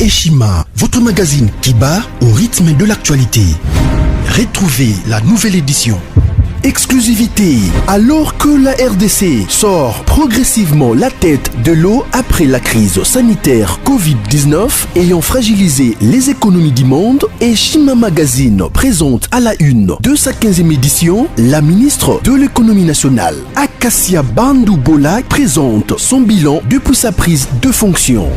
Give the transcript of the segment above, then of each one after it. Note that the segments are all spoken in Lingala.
Eshima, votre magazine qui bat au rythme de l'actualité. Retrouvez la nouvelle édition. Exclusivité, alors que la RDC sort progressivement la tête de l'eau après la crise sanitaire Covid-19 ayant fragilisé les économies du monde, Eshima Magazine présente à la une de sa 15e édition la ministre de l'économie nationale, Acacia Bandou-Bola, présente son bilan depuis sa prise de fonction.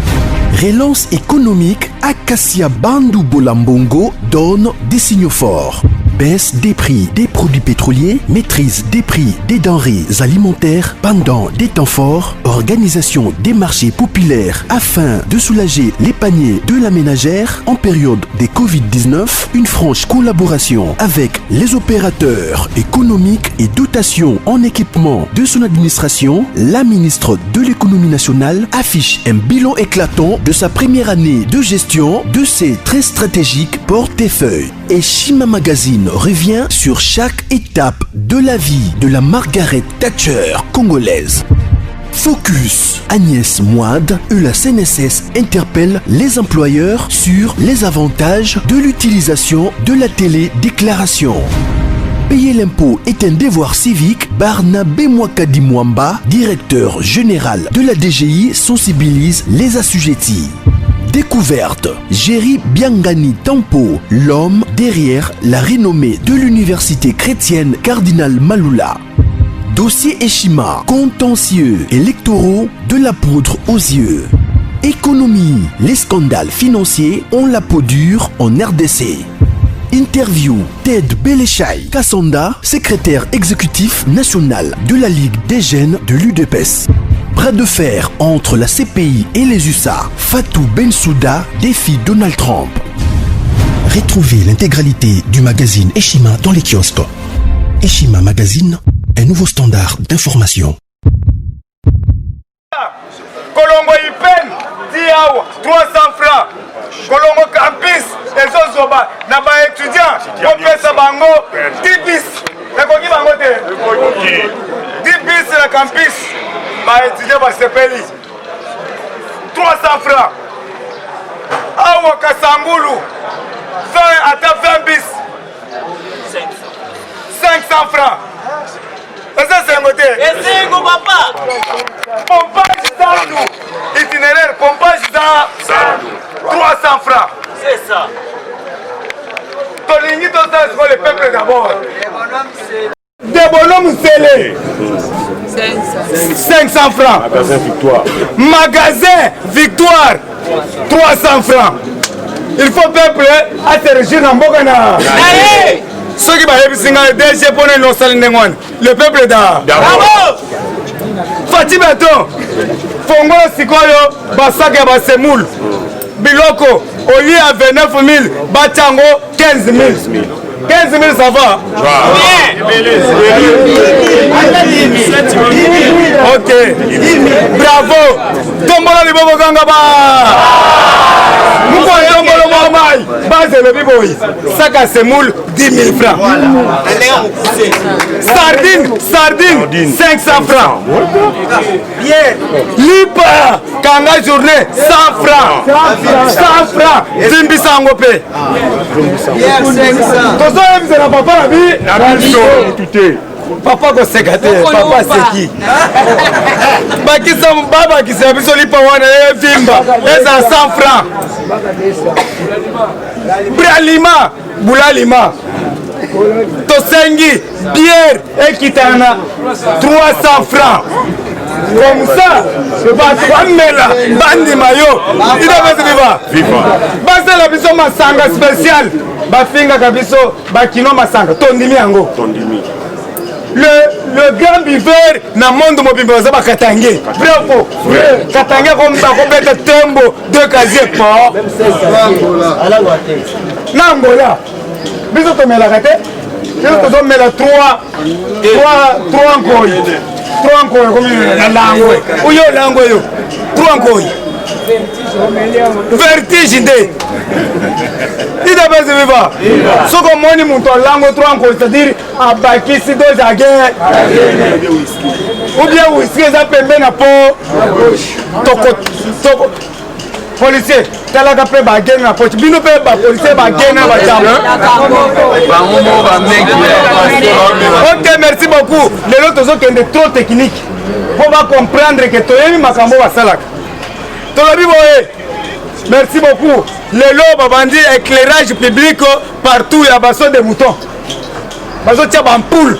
Relance économique, Acacia Bandou-Bola Mbongo donne des signaux forts. Baisse des prix des produits pétroliers, maîtrise des prix des denrées alimentaires pendant des temps forts, organisation des marchés populaires afin de soulager les paniers de la ménagère en période de Covid-19, une franche collaboration avec les opérateurs économiques et dotation en équipement de son administration, la ministre de l'économie nationale affiche un bilan éclatant de sa première année de gestion de ses très stratégiques portefeuilles. Eshima Magazine revient sur chaque étape de la vie de la Margaret Thatcher congolaise. Focus, Agnès Moide et la CNSS interpellent les employeurs sur les avantages de l'utilisation de la télédéclaration. Payer l'impôt est un devoir civique. Barnabé Mwakadi Mwamba, directeur général de la DGI, sensibilise les assujettis. Découverte, Jerry Biangani Tampo, l'homme derrière la renommée de l'université chrétienne Cardinal Malula. Dossier Eshima, contentieux électoraux de la poudre aux yeux. Économie, les scandales financiers ont la peau dure en RDC. Interview, Ted Belechai Kassonda, secrétaire exécutif national de la Ligue des jeunes de l'UDPS. Bras de fer entre la CPI et les USA. Fatou Bensouda défie Donald Trump. Retrouvez l'intégralité du magazine Eshima dans les kiosques. Eshima Magazine, un nouveau standard d'information. Colombo Ipen, 300 francs. Colombo Campus, et Zozoba, Naba étudiant, on fait ça bango, 10 bis. La coquille bango 10 bis la campus. Étudiant va se payer 300 francs. Awa Kasangulu, à 20 bis. 500 francs. Et ça c'est un côté. Et c'est un papa. Pompage Zandou. Itinéraire, pompage Zandou. 300 francs. C'est ça. Toligny, tout ça, c'est pour le peuple d'abord. Des bonhommes scellés. 500 francs. Magasin Victoire. Magasin Victoire. 300 francs. Il faut peuple à se régir dans Bogana. Allez! Ceux qui vont DG pour le peuple d'abord. Fatih Beton. Fongo Sikoyo. Basaka Basemoul. Biloko. Au lieu à 29 000. Batango 15 000. 15 000 ça va. Ok. Bravo. Tombola li bobo ganga ba. Mouko tombolo mamai. Base le biboy. Saka semoule 10 000 francs. Sardine 500 francs. Lipa kanga journée 100 francs. 100 francs. Zimbi sangope. 500. Papa ko sekate, papa c'est qui? Bakisa baba qui s'est biso lipa wana vimba, eza 100 francs. Bralima, Boulalima. Tosengi, bière et kitana 300 francs. Comme ça, je vais Mela, Bandi Mayo, il va vivre. Basta la biso masanga spécial, Bafinga Kabiso, Bakino Masanga, Tondimi Ango. Le grand buveur na monde mobimbo za Katangé. Bravo. Katangé comme ça, comme bête tembo, 2 casiers port. Nangola. Biso to mela kate. Biso to mela 3 encore. 3 encore comme la langue. Uyo langue yo. 3 encore. Vertige de. Il a besoin de vivre. Ce qu'on m'a dit, mon langue 3 encore, c'est-à-dire à Bakissi de Jaguer. Ou bien whisky, ça peut bien à peau. policier talaka pe bagene na poche bino pe ba policier bagene na bachamba. Ok, merci beaucoup. Les autres ont des trop techniques. Pour va comprendre que toyebi makambo basalaka. Tolobi boye. Merci beaucoup. Les lots babandi éclairage public partout ya baso de moutons. Baso tia ba ampoule.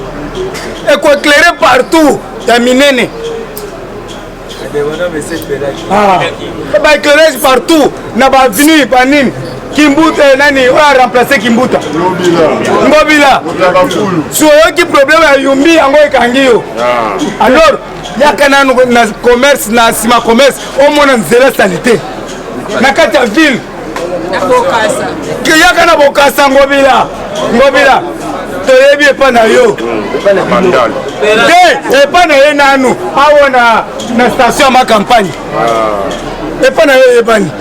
Et ko éclairer partout ya minene. Ah, bah éclairage partout, n'a pas venu par nini. Kimbuta nani on a remplacé Kimbuta. Ngobila. So qui problème à Yumbi ango ekangiyo. Alors, ya kana na commerce na sima commerce au moins zéro saleté. Na kati ya ville. Na bokasa. Que ya kana bokasa ngobila. Ngobila. Toyebi epa na yo. Epa na ye nanu. Awo na station ma campagne. Epa na yo ebani.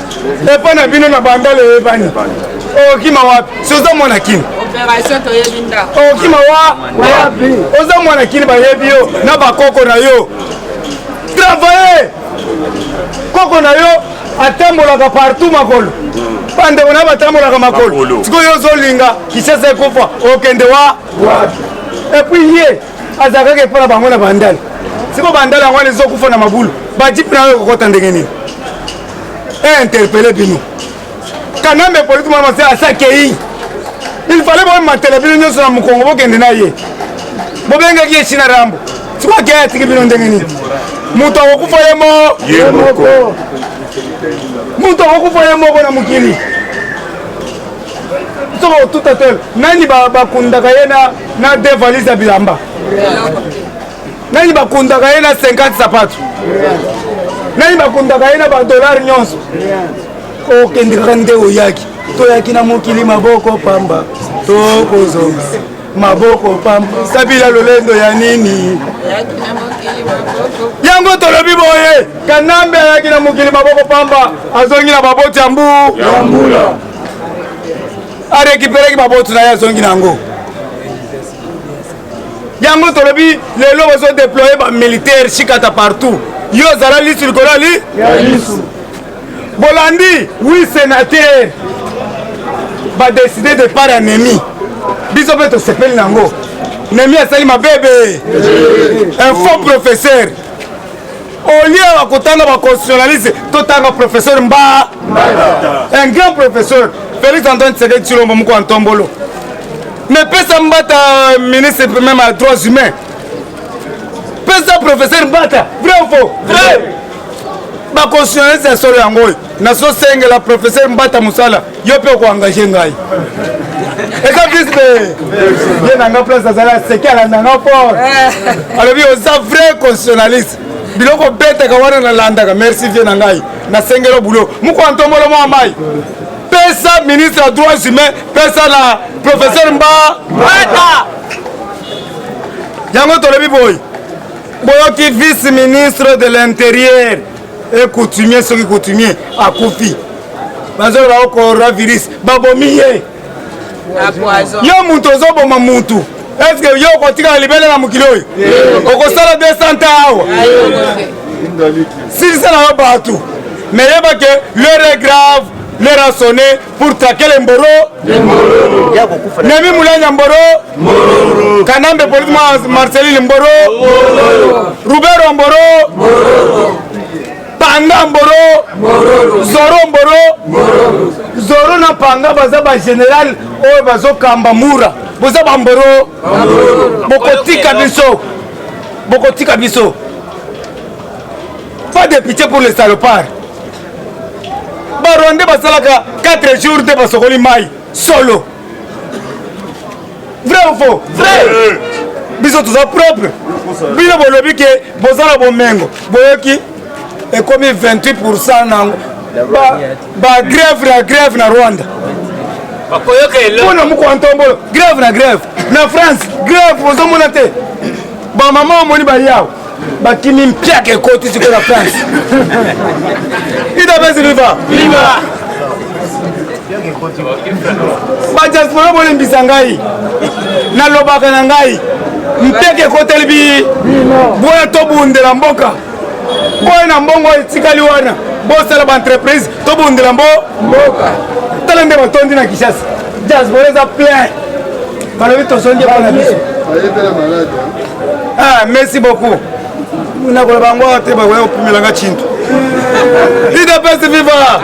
Epa na bino na bandale ebani. Okima wapi? Soza mwana kini. Opération toyebi nda. Okima wapi? Oza mwana kini ba yebi yo na ba koko na yo. Travailler. Koko na yo atambolaka partout makolo. Bande wana batambolaka makolo. Tiko yo zolinga kisasa ekofa okende wa. Et puis hier azaka ke pona bango na bandale. Siko bandale ngwana ezokufa na mabulu. Ba jipi na yo kokota ndenge nini? Interpeller bino. Kanambe politique mama c'est à ça qu'il fallait voir ma télévision sur mon Congo kende na ye. Bobenga ki china rambo. Siko ke tiki bino ndenge nini? Muto okufa ye moko. Muto okufa ye moko na mukili. Tout à fait. Nani bakundaka ye na deux valises ya bilamba. Nani bakundaka ye na 50 sapato. Nani bakundaka ye na ba dollar nyonso. Okendika nde oyaki. Toyaki na mokili maboko pamba. Tokozonga. Maboko pamba. Sabila lolendo ya nini? Yango tolobi boye. Kanambe yaki na mokili maboko pamba. Azongi na baboti ya mbula. A récupérer qui va boire na ya zongi nango. Yango tolobi les lobes sont déployés par militaires chikata partout. Yo zala li sur kolali. Bolandi, oui sénateur. Va décider de par ennemi. Biso beto sepel nango. Nemi asali ma bébé. Un faux professeur. Au lieu de kotanga ba constitutionnaliste, totanga professeur Mba. Un grand professeur. Félix Antoine Tshisekedi Tshilombo Moko Antombolo. Mais pesa Mbata ministre même à droits humains. Pesa professeur Mbata, vrai ou faux? Vrai. Ba constitutionnaliste c'est solo yango. Na so senge la professeur Mbata Musala, yo pe ko engager ngai. Et ça fils de bien na place azala seki ala na fort. Alors bi oza vrai constitutionnaliste. Biloko beta ka wana na landa ka merci bien na ngai. Na sengelo boulot. Moko Antombolo mo amai. Pesa ministre des droits humains, pesa la professeur Mba. Yango tolobi boy. Boyoki vice-ministre de l'Intérieur et coutumier, ce qui coutumier à Koufi. Bazo ba coronavirus, babomiye. Yo mutu zoboma mutu. Est-ce que yo kotika libele na mukilo yo? Okosala 200 awa. Si ça na ba tout. Mais yeba que l'heure est grave. Les rassonner pour traquer les mboro. Nemi Moulanya mboro. Kanambe politique Marceline mboro. Roubero mboro. Panga mboro. Zoro mboro. Zoro na Panga baza ba général oyo bazo kamba mura. Boza ba mboro. Bokotika biso. Pas de pitié pour les salopards. Baronde basalaka 4 jours de basokoli mai solo. Vrai ou faux? Vrai. Biso tout ça propre. Bino bolobi ke bozala bomengo. Boyoki et comme 28% na ba grève na Rwanda. Bakoyoke lo. Bona muko Antombolo grève na France grève bozomona te. Ba mama moni ba yao. Bakimi mpiake koti siko na France. Ida bezi viva. Ba diaspora bole mbisa ngai. Na lobaka na ngai. Mpiake koti libi. Boya to bundela mboka. boye na mbongo etikali wana bosala baentreprise tobundela mboka tala nde batondi na Kinshasa diaspora eza plein balobi tozondi mpona biso. Merci beaucoup nakoloba bango te bakoya kopimelanga Chintu idps viva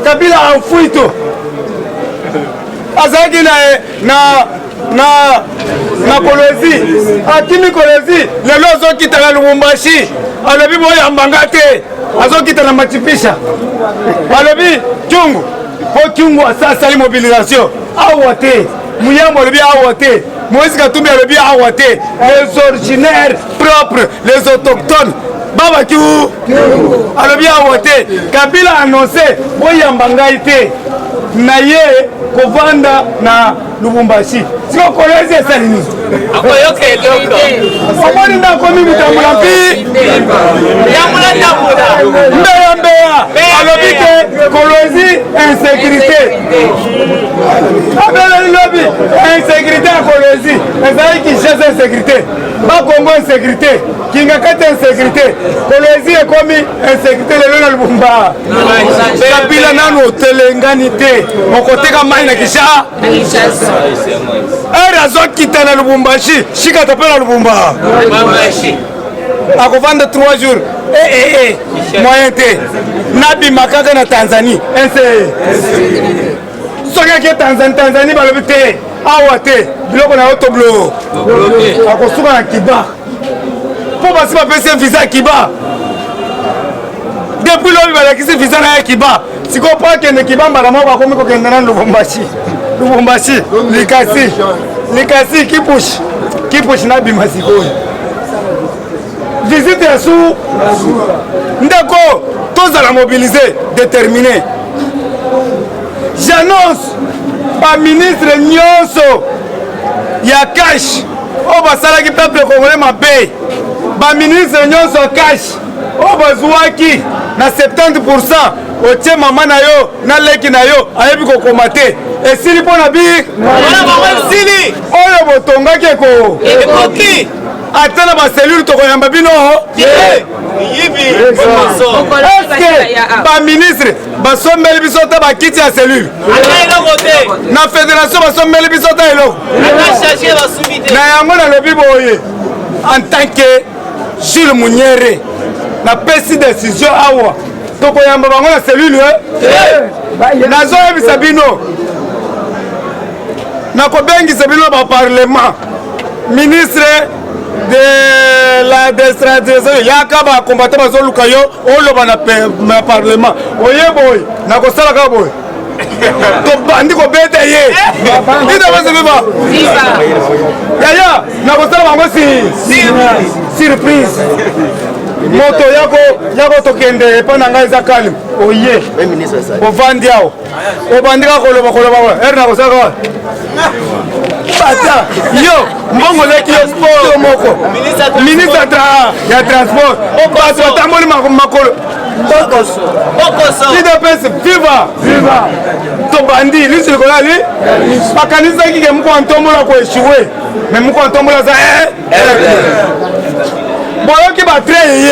Kabila afuito azalaki na Kolwezi akimi Kolwezi lelo azokita na Lubumbashi alobi boyambanga te azokita na Machipisha alobi Kyungu po Kyungu asali mobilisation awa te Muyambo alobi awa te Moïse Katumbi alobi awa te les originaires propres les autochtones Baba Kiu alobi awa te Kabila annoncé boyambanga te na ye kovanda na Lubumbashi siko Kolwezi esali nini akoyoka eloko omoni ndakomi mitambula mpi mbeya alobi ke Kolwezi insécurité abeleli lobi insécurité ya Kolwezi ezali Kinshasa insécurité bakongo insécurité kingakati insécurité Kolwezi ekomi insécurité lelo na Lubumba Kabila nanu otelengani te okoteka mai na Kinshasa ere azokita na Lubumbashi shikata mpe na Lubumba akovanda 3 jours moyen te nabima kaka na Tanzanie soki ake Tanzanie balobi te awa te biloko na yo toblo akosuka na Kiba mpo basi bapesi visa ya Kiba depuis lobi balakisi visa na ya Kiba sikoyo mpo akende Kiba mbala moko akomi kokende na Lubumbashi likasi kipush nabima sikoyo visite ya su ndeko tozala mobiliser déterminé j'annonce baministre nyonso ya cash oyo basalaki peuple congolais mabe baministre nyonso ya cash oyo bazwaki na 70% otie mama na yo na leki na yo ayebi kokoma te esili mpo na esili oyo botongaki ekoki ata na baselule tokoyamba bino eske baministre basombeli biso ta bakiti ya selule na fédération basombeli biso ta eloko na yango nalobi boye en tant que Jules Munyere napesi décision awa tokoyamba bango na selule nazoyebisa bino nakobengisa bino baparlement ministre de la décentralisation yaka bakombata bazoluka yo oloba na parlement oye boye nakosala kaka boye tobandi kobeta ye idabasebeba yaya nakosala bango surprise moto yako tokende epa na ngai eza kalme oye ovandi awo obandika koloba ere nakosala kaka bata yo mbongo leki yo sport moko ministre ya transport bato batamboli makolo idps viva tobandi lisi likolali bakanisaki ke moko antombola koeshue me moko antombola aza boyoki batrain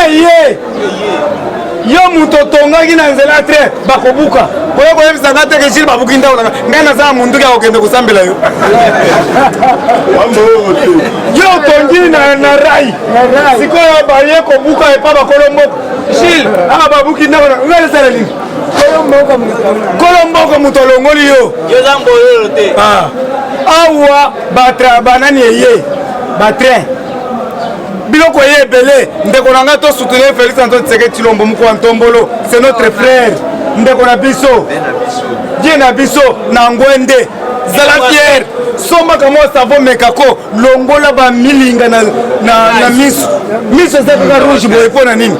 ye yo moto otongaki na nzela ya train bakobuka koyo koyebisanga te ke jile babuki ndako nanga ngai naza na munduki akokende kosambela yo yo otongi na rai sikoyo baye kobuka epa bakolo mboka jile aka babuki ndako nanga ngai lesala nini kolo mboka moto olongoli yo awa banani eye batrain biloko ye ebele ndeko na ngai tosoutenir Félix Antoine Tshisekedi Tshilombo moko wa Ntombolo c'est notre frère ndeko na biso die na biso na ngwende zala fiere sombaka mwa savo mekako longola bamilinga na miso eza kaka rouge boye mpo na nini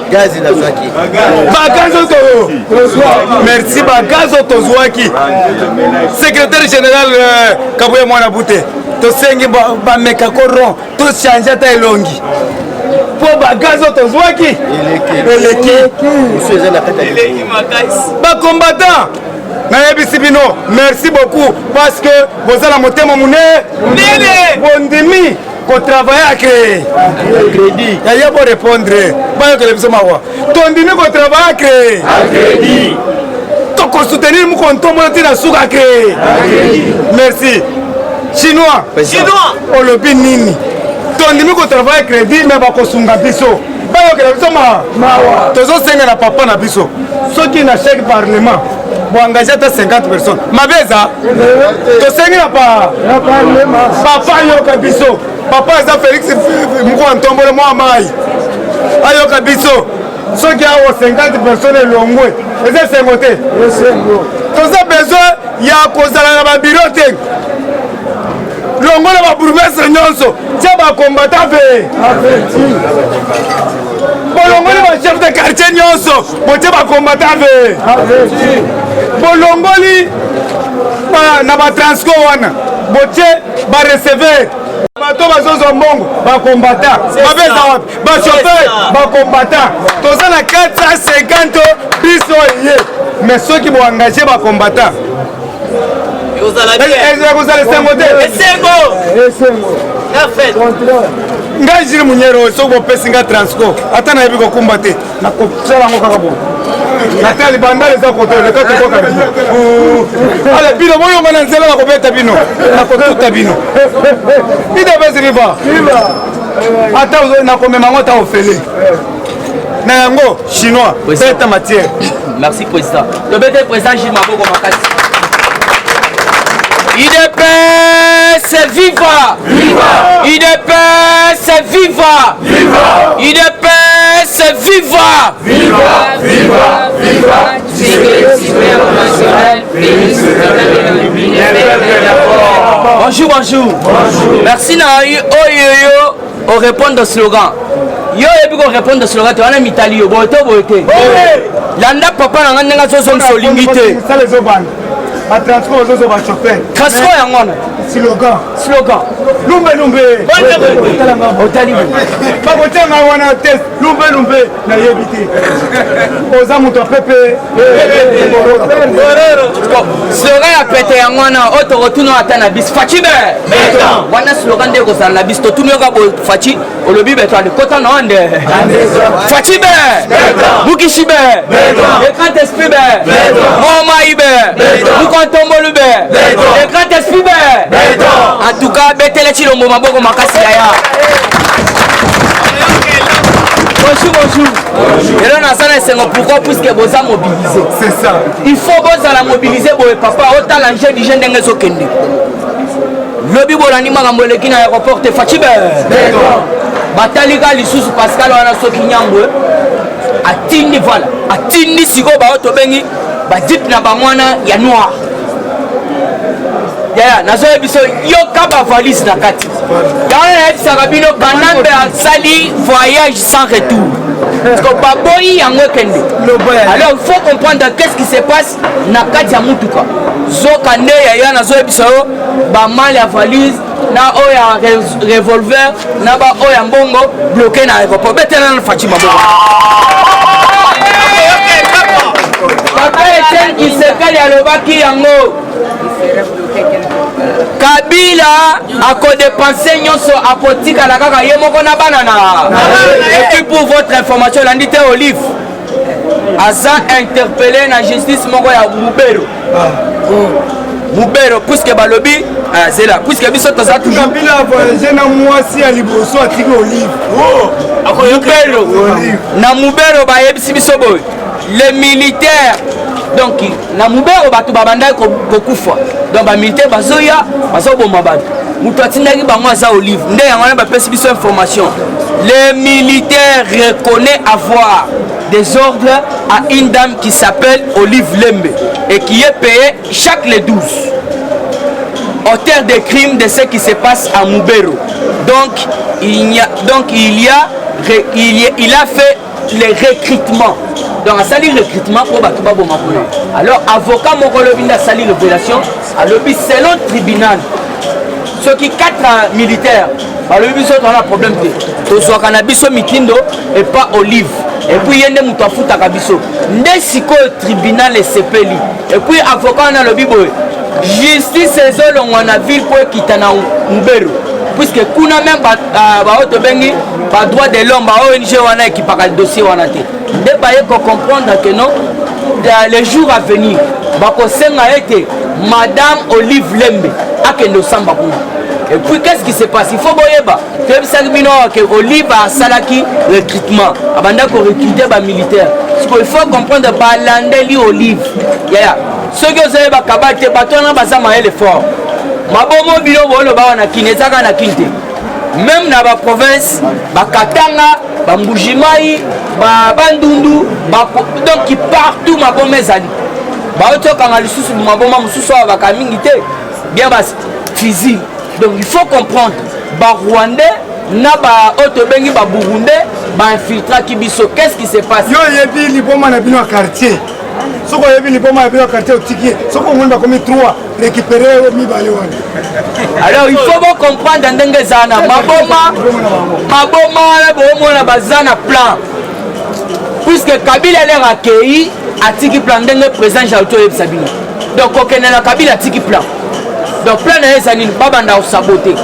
bagazo merci bagazo tozwaki secrétaire général Kabuye Mwana Bute tosengi bamekako ron tochange ata elongi mpo bagazo tozwaki eleki bacombattant nayebisi bino merci beaucoup parce que bozala motema monene bondimi qu'on travaille à créer. Crédit. Il y a pour répondre. Pas que les gens m'envoient. Tondini qu'on travaille à créer. Crédit. Qu'on soutenir mon compte, on a sous à créer. Merci. Chinois. Chinois. On le bin nini. Tondini qu'on travaille à crédit, mais va qu'on sunga biso. Pas que les gens m'envoient. Tous ceux qui n'ont pas na biso. Ceux qui n'ont chèque parlement. Pour engager 50 personnes. Ma beza, tu sais qu'il n'y a pas. Papa Yoka Bisso. Papa est Félix Mouantombo, moi, Maï. Ayoka Bisso. Ceux qui ont 50 personnes et l'ongoué. Et c'est 5 côtés. Tu as besoin, il y a cause à la bibliothèque. L'ongoué va pour mettre ce nyonso. Tu vas combattre avec. Bolongoli va chef de quartier nyonso. Tu vas combattre avec. Bolongoli na ba transco wana botie ba recevoir bato bazozo mbongo ba combattant ba beza wapi ba chauffeur ba combattant toza na 450 biso ye mais ceux qui vont engager ba combattant vous allez ngai jiri munyero soko pesi nga transco ata na yebi ko kumbate na ko tsala ngo kaka bo natali bandale za koto le kati ko kaka ale bino moyo ngana nzela na ko beta bino na ko tuta bino ide bezi viva ata na ko mema ngota ofele na yango chinois beta matière. Merci président. Le bête président Gilles Maboko Makasi. IDPS viva! Viva! IDPS viva! Viva! IDPS viva! Viva! Viva! Viva! Bonjour, bonjour. Merci na oyo au répondre au slogan. Yo ebi ko répondre au slogan, tu as un Italie yo boto bote. Landa papa na nganga so solingité. Ça les oban. A transport aux autres chauffeurs. Transport yangona. Slogan. Slogan. Lumbe lumbe. Otali. Pas botenga wana test. Lumbe lumbe na yebité. Oza muto pepe. Slogan ya pété yangona auto retourno atana bis Fachibe. Beton. Wana slogan de ko sana bis to tuno ka bo Fachi olobi beto ale kota no ande. Fachibe. Beton. Bukishibe. Beton. Ekant esprit be. Beton. Moma ibe. Kontombolube le grand esprit en tout cas betele chilombo maboko makasi ya bonjour et là nasana esengo pourquoi puisque boza mobiliser c'est ça il faut boza la mobiliser boye papa otala nje du jeune ndenge zokende lobi bolani makambo eleki na aéroport te Fachibe batalika lisusu Pascal wana soki nyambwe atindi voilà atindi siko ba otobengi badip na bamwana ya noir ya nazo biso yo kaba valise na kati ya ebisaka bino banambe asali voyage sans retour parce que baboyi yango kende alors il faut comprendre qu'est-ce qui se passe na kati ya mutuka zoka nde ya nazo biso bamal ya valise na oya revolver na ba oya mbongo bloqué na aéroport betena na Fatima bongo papa Etienne Kisekali alobaki yango Kabila akodepense nyonso akotikala kaka ye moko na banana. Et puis pour votre information landité Olive aza interpellé na justice moko ya Mubero puisque balobi zela puisque biso toza toujours Kabila voyager na mwasi ya liboso atiki Olive Mubero na Mubero ba yebisi biso boy les militaires donc na Mubero batu babanda ko kufa donc ba militaire bazoya bazoboma batu mutu atindaki bango aza Olive nde yango na bapesi biso information les militaires reconnaissent avoir des ordres à une dame qui s'appelle Olive Lembe et qui est payée chaque les 12 auteur des crimes de ce qui se passe à Mubero. Donc il a fait les recrutements. Donc à sali recrutement pour Batouba Bomakoué. Alors avocat Mokolobinda sali révélation à l'obis selon tribunal. Ceux qui 4 militaires, à l'obis on a un problème de soit cannabis mitindo et pas Olive. Et puis il y a des moutafou takabiso. Nesiko tribunal et sepeli. Et puis avocat on a le bibo. Justice et on a ville pour quitter na Mubero. puisque kuna même baoto bengi ba droit de l'homme ba ONG wana ekipaka le dossier wana te nde baye ko comprendre que non dans les jours à venir bakosenga ete madame Olive Lembe akende osamba kuna. Et puis qu'est-ce qui se passe? Il faut boyeba que Olive a salaki recrutement abanda ko recruter ba militaire. Ce qu'il faut comprendre balandeli Olive ya ceux qui ont ba kabate batona bazama ele fort mabomo bilo bolo ba na kinezaka na kinte même na ba province ba Katanga ba Mbujimai ba Bandundu ba donc partout mabomo ezali ba otoka na lisusu mabomo mususu ba kamingi te bien ba physique. Donc il faut comprendre ba Rwandais na ba otobengi ba Burundais ba infiltra kibiso. Qu'est-ce qui se passe? Yo yebi liboma na bino quartier. Soko yebi liboma na bino quartier otiki. Soko ngomba comme 3 récupérer mi balewani. Alors il faut bien comprendre ndenge zana maboma na bomo na bazana plan. Puisque Kabila leur accueilli atiki plan ndenge président Jalto Sabino. Donc okenela Kabila atiki plan. Donc plein de gens babanda au saboter.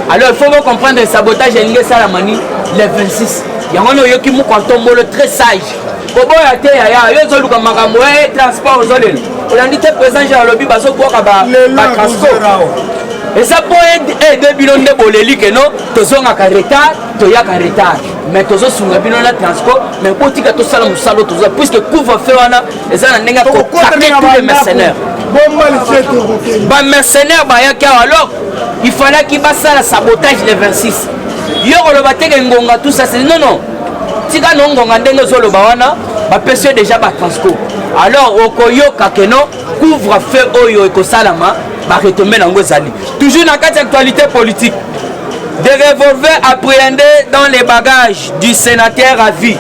Alors il faut bien comprendre le sabotage et ça la manie les 26. Il y a un yoki mou kantombolo très sage. Bobo ya te ya yo zo luka makambo transport aux olel. On a dit que présent Jean Lobi baso kwa ba transport. Et ça pour aider bilon de boleli que non tozonga ka retard to ya ka retard. Mais tozo sunga bilon na transport mais pour tika to sala musalo tozo puisque couvre feu wana et ça na nenga ko taper tous les mercenaires. Bah mercenaires bah yaki alors il fallait qu'il passe à la sabotage les 26. Yo le bateke ngonga tout ça c'est non tika no ngonga ndenge zo le bawana ba pese déjà ba transport. Alors okoyoka que non couvre feu oyo eko salama ba retomber na ngozali. Toujours dans cette actualité politique. Des revolvers appréhendés dans les bagages du sénateur à vie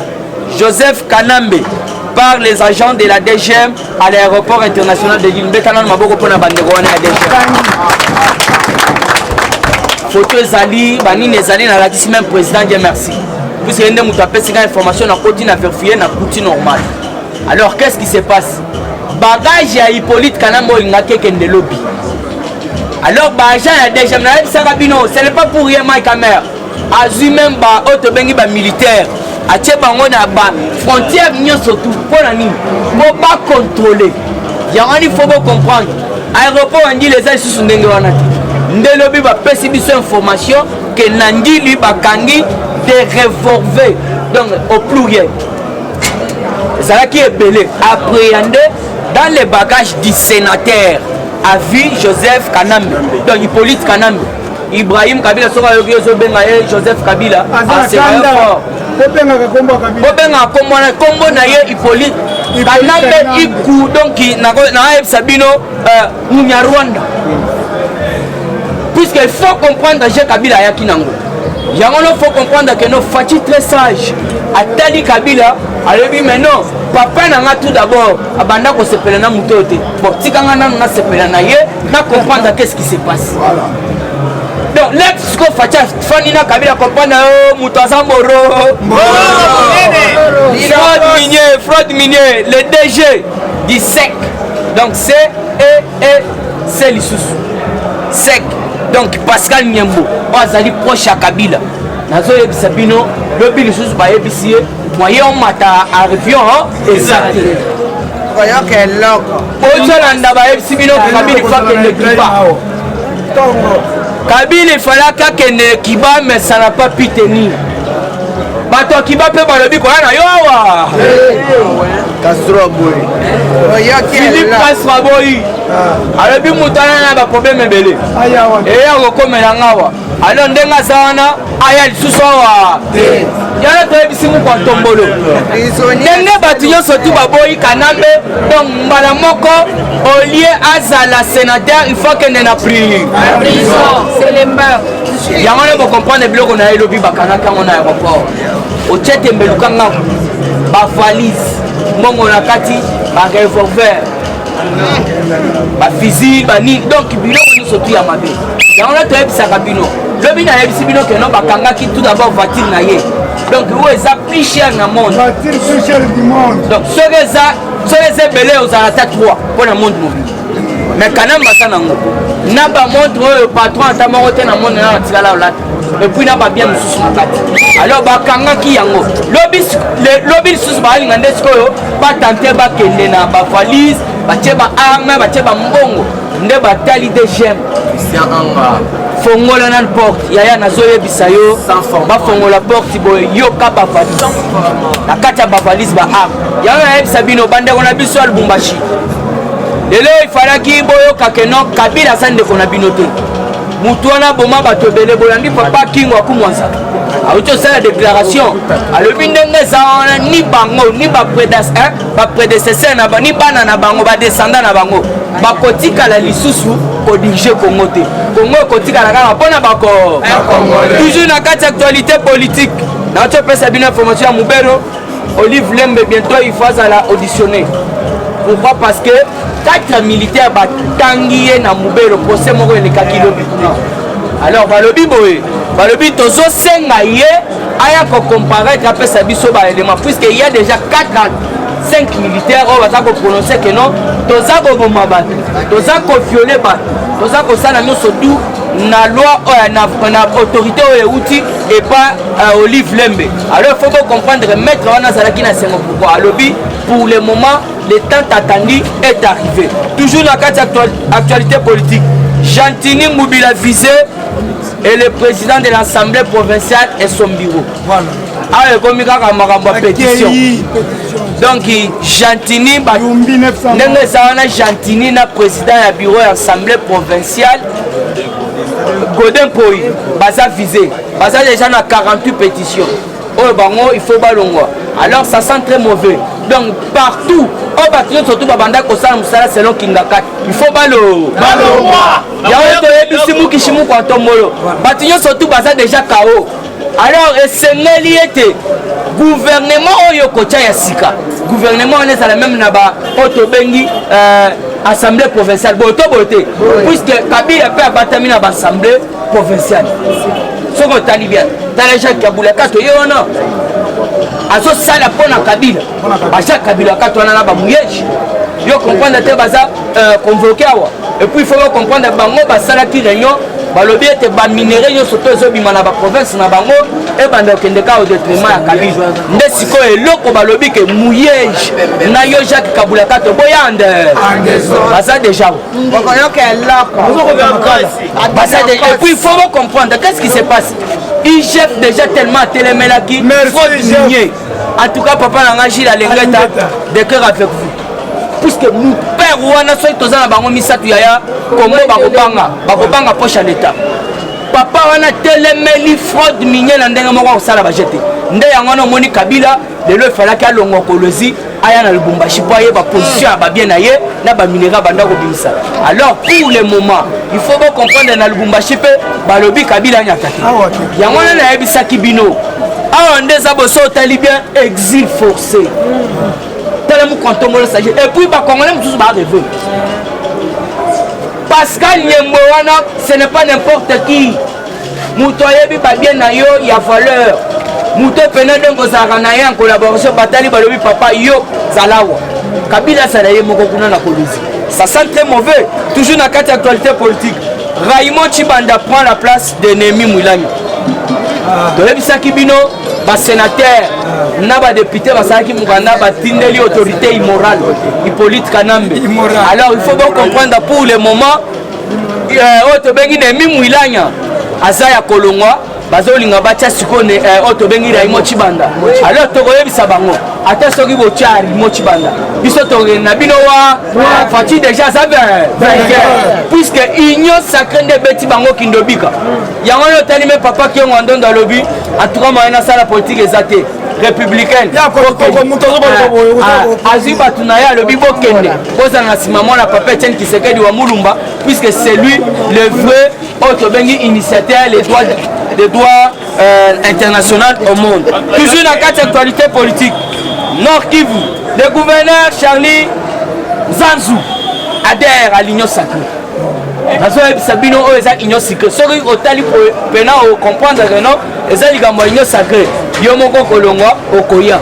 Joseph Kanambe par les agents de la DGM à l'aéroport international de Guinée. Photo Zali, Banine Zali, na la même président, Dieu merci. Puisque nous avons tapé cette information, on continue à faire fouiller, on continue normal. Alors qu'est-ce qui se passe? Bagage à Hippolyte Kanambo, il n'a qu'un de lobby. Alors, bagage à la DGM, ce n'est pas pour rien, ma caméra. Azu même ba auto bengi ba militaire. Atie bango na ba frontière nyo surtout pour la nini pour pas contrôler. Il faut comprendre. Aéroport andi les gens sous ndenge wana ti. Ndelobi ba pesi biso information que nandi li ba kangi des revolvers donc au pluriel. Ça qui est belé appréhendé dans les bagages du sénateur à vie Joseph Kanambe. Donc Hippolyte Kanambe. Ibrahim Kabila soka yoki zo benga Joseph Kabila c'est fort. Bobenga kombo na ye Hippolyte Kanambe iku donc na Sabino Munyarwanda. Puisqu'il faut comprendre que Kabila yaki nango. Yango faut comprendre que nos Fati très sage atali Kabila alebi mais non papa nanga tout d'abord abanda ko sepela na mutote. Bon tikanga na sepela na ye na comprendre qu'est-ce qui se passe. Voilà. Donc l'ex-co Fanina Kabila comprendre Moutaza Moro fraude minier le DG du SEC donc c'est l'issous SEC donc Pascal Nyembo azali proche à Kabila nazo yebisa bino lobi l'issous ba yebisiye moyen on mata avion exact voyons quel loco ozolanda ba yebisi bino Kabila il faut que le kiba Kabila il fallait que Kiba mais ça n'a pas pu tenir. Bato Kiba peut balobi quoi na yowa. Castro boy. Philippe Castro boy. Alobi mutana na ba problème belé. Et ya ko komela ngawa. Alors ndenga sana aya lisusu wa. Yana to ebisimu kwa tombolo. Nenge batu yo sotu baboyi Kanambe donc mbala moko au lieu azala sénateur il faut que na pris. C'est les meurs. Yango ne comprendre biloko na elobi bakanaka on a aéroport. O tchete mbelukanga ba valise mongo na kati ba revolver. Ba fusil ba ni donc biloko ni sotu ya mabe. Yango na to ebisa kabino. Lobi na ebisi bino que non bakanga ki tout d'abord voiture na ye. Donc où est ça plus cher dans le monde? Voiture plus cher du monde. Donc ce que ça belé aux attaques 3 pour le monde mobile. mais kanamba ça nango na ba montre le patron atamako te na monde na tikala olata et puis na ba bien mususu na kati alors bakangaki yango lobi lisusu balinga nde sikoyo batante bakende na bavalise batie baarme batie bambongo nde batali de gem fongola na porte yaya nazoyebisa yo bafongola porte boye yoka bavalise na kati ya bavalise baarme yango nayebisa bino bandeko na biso ya Lubumbashi lelo ifalaki boyoka keno Kabila aza ndeko na bino te mutu wana boma bato ebele boyambi papa kingo akumwanza awuti osala déclaration alobi ndenge eza wana ni bango ni baprédécesseur na bango ni bana na bango badescendant na bango bakotikala lisusu kodirige Congo te Congo ekotikala kaka mpona bako toujours na kati actualité politique nauti opesa bino information ya Mubero Olive Lembe bientôt il faut azala auditionné. Pourquoi? Parce que 4 militaires batangi ye na Mubero procès moko elekaki lobi. Alors balobi boye balobi tozo senga ye aya ko comparaître apesa biso ba élément puisque il y a déjà 5 militaires on va ça prononcer que non toza ko boma ba toza ko violer ba toza ko sana nyonso tout na loi na autorité outil et pas Olive Lembe. Alors il faut comprendre mettre wana zalaki na sengo pourquoi alobi pour le moment le temps attendu est arrivé. Toujours la carte actualité politique. Jantini Moubila visé et le président de l'Assemblée provinciale et son bureau. Voilà. Ah, comme il y a une pétition. Donc, Jantini, Jantini, le président du bureau de l'Assemblée provinciale, Godin Poy, Baza visé. Baza déjà dans 48 pétitions. Oh, il faut ballongo. Alors, ça sent très mauvais. Donc, partout, on va surtout Babanda Kosala Moussala selon Kingakat. Il faut balo. Il y a un peu de Kishimu Kwantomolo. Batignon surtout Baza déjà KO. Alors, c'est lié. Gouvernement Oyokocha Yasika. Gouvernement, on est à la même naba. Otobengi, Assemblée provinciale. Boto boté. Puisque Kabila peut abattre l'Assemblée provinciale. Ce qu'on t'a dit bien. Dans les gens qui ont voulu kato yona. Azo sala pona Kabila. Bacha Kabila kato na ba muyeji. Yo comprendre te baza convoqué awa. Et puis il faut comprendre bango basala ki réunion. Balobi ete ba minerai yo soto zo bima na ba province na bango e banda kende ka au détriment ya Kabila. Nde siko eloko balobi ke muyeji na yo Jacques Kabila kato boyande. Baza déjà. Bokoyo ke eloko. Et puis il faut comprendre qu'est-ce qui se passe. Il chef déjà tellement télémelaki fraude minier. En tout cas papa nanga Gilles Alengeta de cœur avec vous. Puisque mon père wana soki toza na bango misatu yaya Congo bakobanga poche à l'état. Papa wana telemeli fraude minier na ndenge moko kosala bajete. Nde yango na moni Kabila lelo efalaki alongo kolozi aya na Lubumbashi po ayeba position ya babien na ye na baminera banda kobimisa. Alors pour le moment il faut comprendre na Lubumbashi pe balobi Kabila nyaka te. Yango na nayebisaki bino awa nde eza boso otali bien exil forcé. Et puis bah Congolais tous bah rêver. Pascal Nyembo wana ce n'est pas n'importe qui. Moutoye bi ba bien na yo il y a valeur. Mouto pena donc ozara na ye en collaboration batali balobi papa yo zalawa. Kabila salaye moko kuna na police. Ça sent très mauvais. Toujours dans quatre actualité politique. Raymond Chibanda prend la place de Némi Mouilani. Donc bisaki bino ba sénateur na ba député basalaki mukanda batindeli autorité immorale Hippolyte Kanambe. Alors il faut donc comprendre pour le moment otobengi Némi Mouilani azaya kolongwa bazolinga batia sikone otobengi Raymond Chibanda. Alors tokoyebisa bango ata soki botia Raymond Chibanda biso tokende na bino wa fati déjà ça puisque union sacrée de beti bango kindobika yango yo tali me papa ki ngondo dans lobby en tout cas moyena sala politique ezate républicaine azi batuna ya lobby bokende boza na simamo na papa Etienne Tshisekedi wa Mulumba puisque c'est lui le vrai otobengi initiateur les droits international au monde. Toujours dans quatre actualités politiques. Nord Kivu, le gouverneur Charlie Zanzou adhère à l'Union sacrée. Sabino est l'Union sacrée. Ce qui est pena comprendre que non, c'est l'Union sacrée. Yomoko Kolongwa Okoya.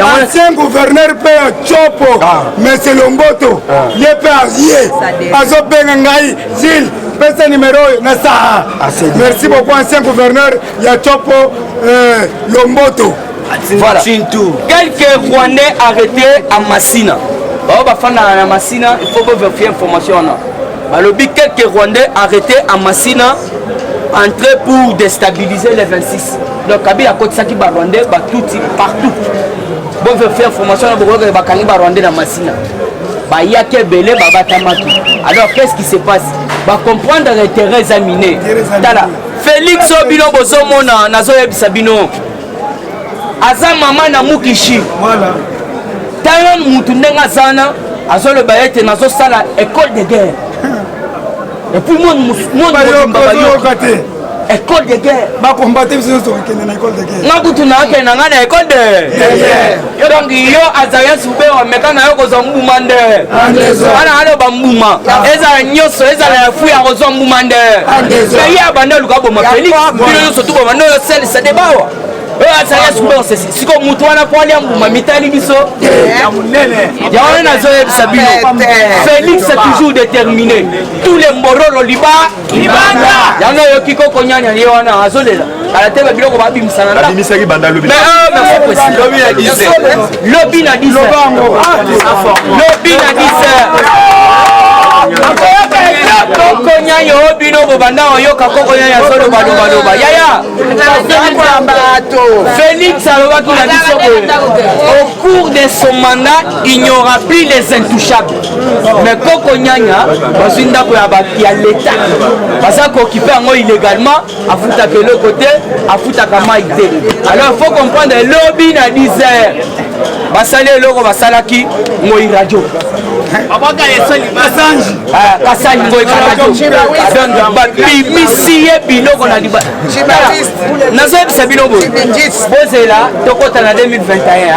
ancien gouverneur mpe ya chopo monsieur Lomboto ye mpe aye azobenga ngai Gilles pesa numéro oyo na saa merci beaucoup ancien gouverneur ya chopo Lomboto. Voilà. Quelques Rwandais arrêtés à Massina. À Massina, il faut vérifier l'information. Balobi, quelques Rwandais arrêtés à Massina, entrés pour déstabiliser les 26. Donc, Kabila côté ça qui va Rwandais, tout partout. Bon vérifier l'information, on va regarder Rwandais dans Massina. Il y a que belé, alors qu'est-ce qui se passe? Va comprendre les terrains examinés. Félix Obino Bozomona, Nazo Sabino. Aza mama na mukishi tango mutu ndenga sana azo le bayete nazo sala école de guerre et puis mon école de guerre ba combattre biso to kende na école de guerre na kutu na ke na ngana école de guerre yo donc yo azaya sube o mekana yo ko zombuma nde ana alo bambuma eza nyoso eza la fu ya ko zombuma nde mais ya bande luka bo ma Félix bino so tuba bande yo sel se debawa. Si comme Moutouana pour aller en Mitali Bisso, Félix est toujours déterminé. Tous les moraux au Liban, il y en a qui connaissent à la télé, il y a des gens qui ont dit Félix au cours de son mandat, il n'y aura plus les intouchables. Mais Koko Nyanya, il y a l'État. Parce qu'il occupé illégalement, à foutre de l'autre côté, à foutre de Maïté. Alors il faut comprendre le lobby n'a dit Basale Loro Basalaki, Moï Radio. Kasani Moï Radio. Bimisi Biloko na Liba. Nazeb Sabinobo. Bozela, Tokota na 2021.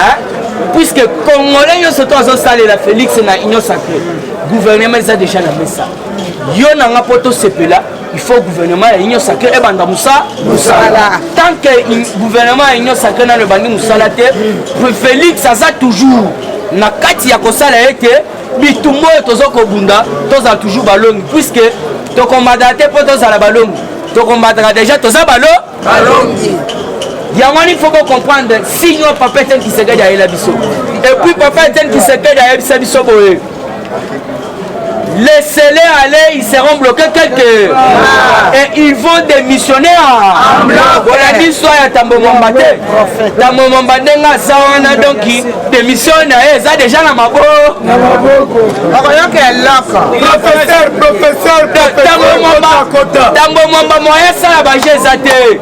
Puisque Congolais se sont installés la Félix na Union Sacrée. Gouvernement a déjà la messa. Yo na poto sepela. Il faut gouvernement et Union Sacrée et Banda Moussa. Tant que le gouvernement et Union Sacrée dans le Bandi Moussa, Félix ça toujours. Na kati ya kosala ete bitumbo tozoko bunda toza toujours balongi puisque to combattre pour toza la balongi. To combattre déjà toza balongi. Il faut comprendre si nous papa tel qui se gagne à Elabiso. Et puis papa tel qui se gagne à Elabiso boé. Laissez-les aller, ils seront bloqués quelques et ils vont démissionner en blanc. Voilà l'histoire à Tambomambate. Tambomambate n'a ça donc qui démissionne ça déjà la mabo. Professeur. Tambomamba moyen ça la bagé zate.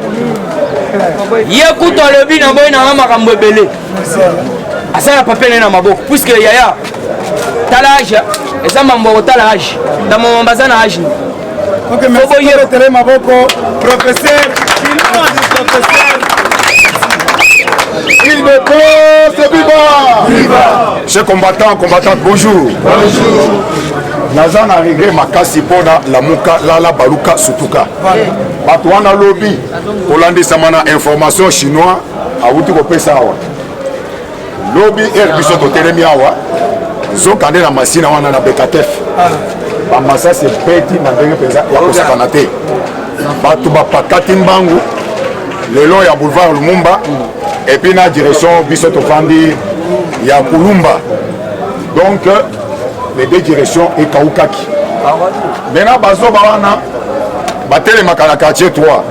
Yekuto le bi na boy na makambo belé. Asa la papel na mabo puisque yaya talage et ça mambo talage dans mon bazana âge. OK merci pour maboko professeur il me pose viva. Chers combattants, bonjour. Nazana regret makasi pona la muka la baluka sutuka. Bato wana lobby Hollande samana information chinois a wuti ko pesa awa. Lobby biso to telemi awa. Zokande na masina wana na Bekatef. Ba masa se peti na ndenge penza ya kosakana te. Bato ba pakati mbangu lelo ya boulevard Lumumba et puis na direction biso to fandi ya Kulumba. Donc les deux directions et Kaukaki. Maintenant bazo ba wana batele makala quartier 3.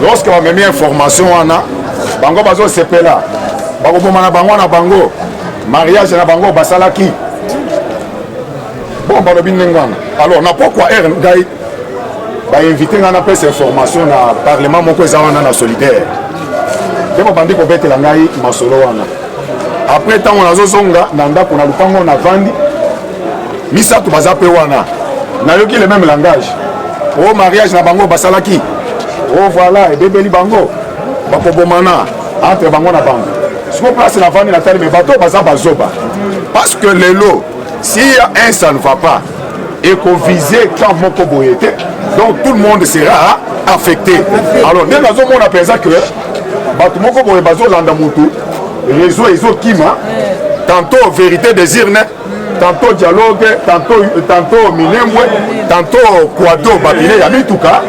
Lorsque on a mis information wana bango bazo sepela. Bango bomana bango na bango. Mariage na bango basalaki. Bon balobi ngwana. Alors na pourquoi ngai ba inviter na presse information na parlement moko ezana na solidaire. Demo bandi ko betela ngai masolo wana. Après tant on azozonga na ndako na lupango na vandi. Misato baza pe wana. Na yoki le même langage. Oh mariage na bango basalaki. Oh voilà et bébeli bango. Bako bomana entre bango na bango. Ce qu'on place la vente, la terre, mais bateau, bazoba. Parce que les lots, si un ça ne va pas, et qu'on visait quand mon combo était, donc tout le monde sera affecté. Alors, dès que on appelle ça que, bateau mon combo est bazo landamutu, réseau ezokima tantôt vérité désir ne tantôt dialogue tantôt minembwe tantôt kwado babine ya mituka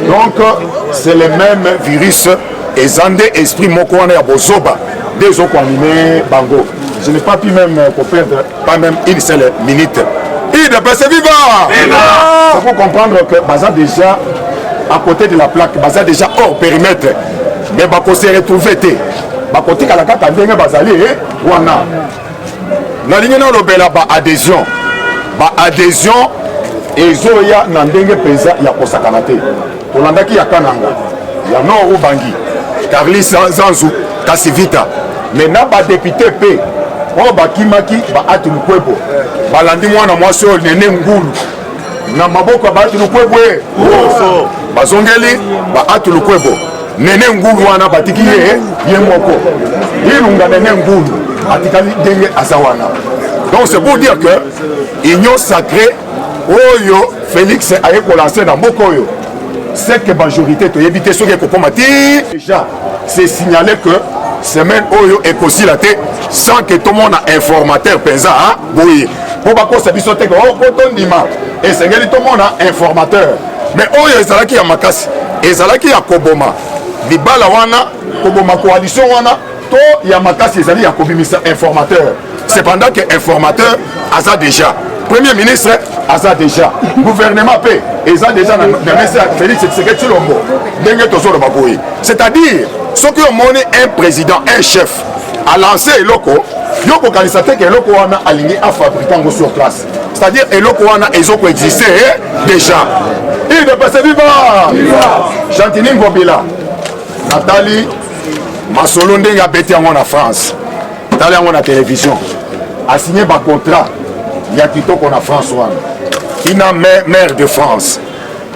donc c'est le même virus ezande esprit moko wana ya bozoba nde ezokoanime bango. Je n'ai pas pu même perdre pas même une seule minute. IDPS viva! Il faut comprendre que Baza déjà à côté de la plaque, Baza déjà hors périmètre. Mais Bako s'est retrouvé. Bako tika la kaka ndenge bazali wana. La ligne na lobela ba adhésion. Ba adhésion ezoya na ndenge pesa ya kosakana te. Tolandaki ya kananga. Ya no ubangi. Carlis Zanzu Kasivita. Mais na ba député P oyo bakimaki baati lukwebo balandi mwana mwasi oyo nene ngulu na maboko ya baati lukwebo bazongeli baati lukwebo nene ngulu wana batiki ye moko ilunga nene ngulu atikali ndenge aza wana. Donc c'est pour dire que union sacrée oyo Félix aye kolancer na mboka oyo c'est que majorité toyebi te soki ekokoma ti déjà c'est signalé que semaine oyo ekosilaté sans que tout le monde a informateur penza boye pour bakosa biso te ko kotondima et sengeli tout le monde a informateur mais oyo ezalaki ya makasi ezalaki ya koboma libala wana koboma coalition wana to ya makasi ezali ya kobimisa informateur cependant que informateur aza déjà premier ministre aza déjà gouvernement pe eza déjà na ministre Félix Tshisekedi Tshilombo ndenge tozoloba boye c'est-à-dire ce qui a monné un président, un chef, a lancé Eloko, Yoko Kalisate que Eloko wana aligné à fabriquer sur place. C'est-à-dire Eloko wana Ezoko existait déjà. Il ne passe viva! Chantini Ngobila, Nathalie Masolo Ndenga Beti en France. Nathalie en la télévision. A signé un contrat. Il y a Tito qu'on a France wana. Il a maire de France.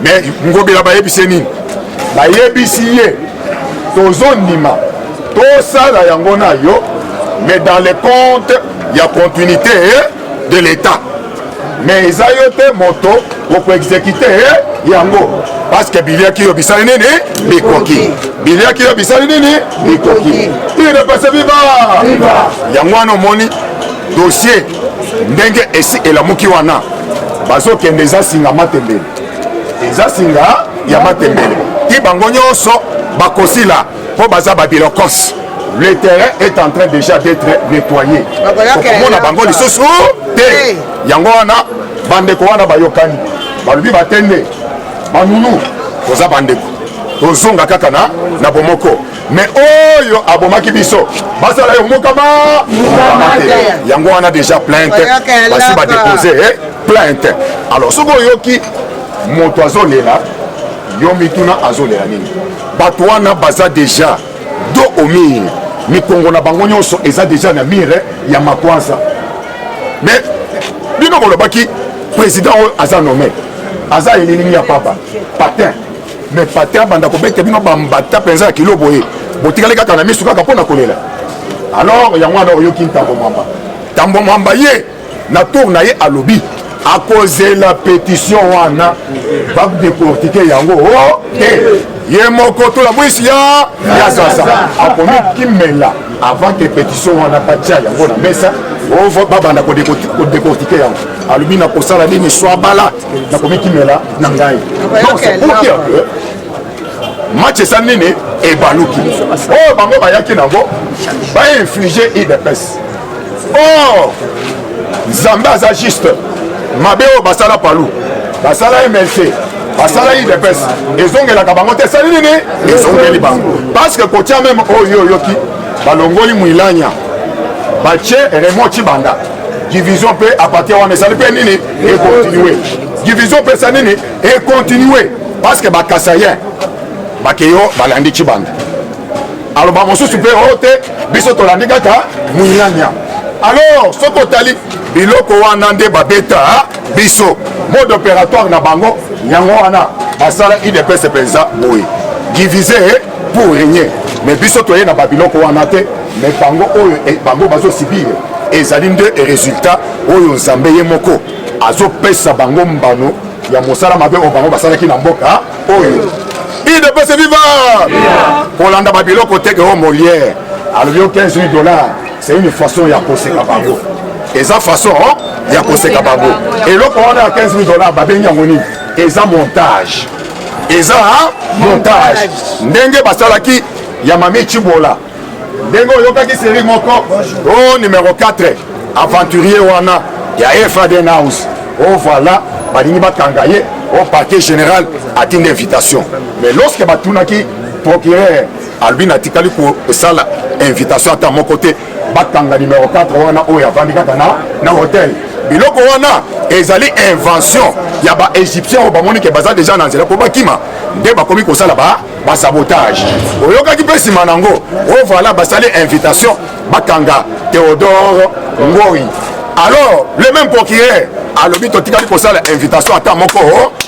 Mais Ngobila Bayebiseni. Bayebisiye. Tozonima tosala yango na yo mais dans les comptes il y a continuité de l'État mais eza yo te moto pour exécuter yango parce que bilia ki yo bisali nini bikoki bilia ki yo bisali nini bikoki il ne passe viva yango wana moni dossier ndenge esi elamuki wana bazokende eza singa matembele eza singa ya matembele ti bango nyonso bakosila po baza babilokos. Le terrain est en train déjà d'être nettoyé. Okomona bango lisusu te yango wana bandeko wana bayokani balobi batende banunu toza bandeko tozonga kaka na bomoko mais oyo abomaki biso basala yo mokama yango wana déjà plainte basi badépose plainte. Alors soki oyoki moto azolela yo mituna azolela nini bato wana baza déjà do au mire mikongo na bango nyonso eza déjà na mire ya makwanza mais bino bolobaki président oyo aza nommé aza elilimi ya papa patin mais patin banda kobete bino bambata mpenza ya kilo boye botikali kaka na misu kaka mpo na kolela. Alors yango wana oyoki ntambo mwamba ye na tour na ye alobi akozela pétition wana badécortique yango te ye moko tola mwisi ya sasa akomi kimela avant que pétition wana batia yango na mesa babanda kodécortique yango alobi na kosala nini swabala nakomi kimela na ngai. Donc c'est pour dire que match esa nini ebaluki oyo bango bayaki nango bainflige IDPS. Or nzambe aza juste mabe oyo basala palu basala MLC basala IDPS ezongelaka bango te esali nini ezongeli bango parce que kotia meme oyo oyoki balongoli mwilanya batie Raymond Tshibanda division mpe apartir wana esali mpe nini ekontinue division mpe esa nini ekontinue parce que bakasayen bakeyo balandi Tshibanda aloba mosusu mpe oyo te biso tolandi kaka mwilanya. Alors soki otali biloko wana nde babeta biso mode opératoire na bango yango wana basala IDPS mpenza boye divisé pour régner mais biso toye na babiloko wana te mais bango oyo bango bazosibir ezali nde résultat oyo nzambe ye moko azopesa bango mbano ya mosala mabe oyo bango basalaki na mboka oyo IDPS viva kolanda babiloko teke o Molière alors 15 000 $, c'est une façon ya koseka bango. Eza façon ya koseka bango. Et le on a 15 000 $, babengi ngoni. Eza montage. Eza montage. Ndenge basalaki ya Mami Chibola. Ndenge oyokaki série moko. Oh numéro 4. Aventurier wana ya Efraden House. Oh voilà, balingi bakangaye au parquet général a une invitation. Mais lorsque batunaki procureur Albin Atikali pour ça invitation à mon côté, bakanga numéro 4 wana oya vandika na hôtel. Biloko wana ezali invention ya ba égyptien au bamoni ke baza déjà dans zela ko bakima nde bakomi ko sala ba sabotage. Oyoka ki pesi manango. Oh voilà, basali invitation bakanga Théodore Ngori. Alors, le même procureur a le but de pour ça l'invitation à Tamoko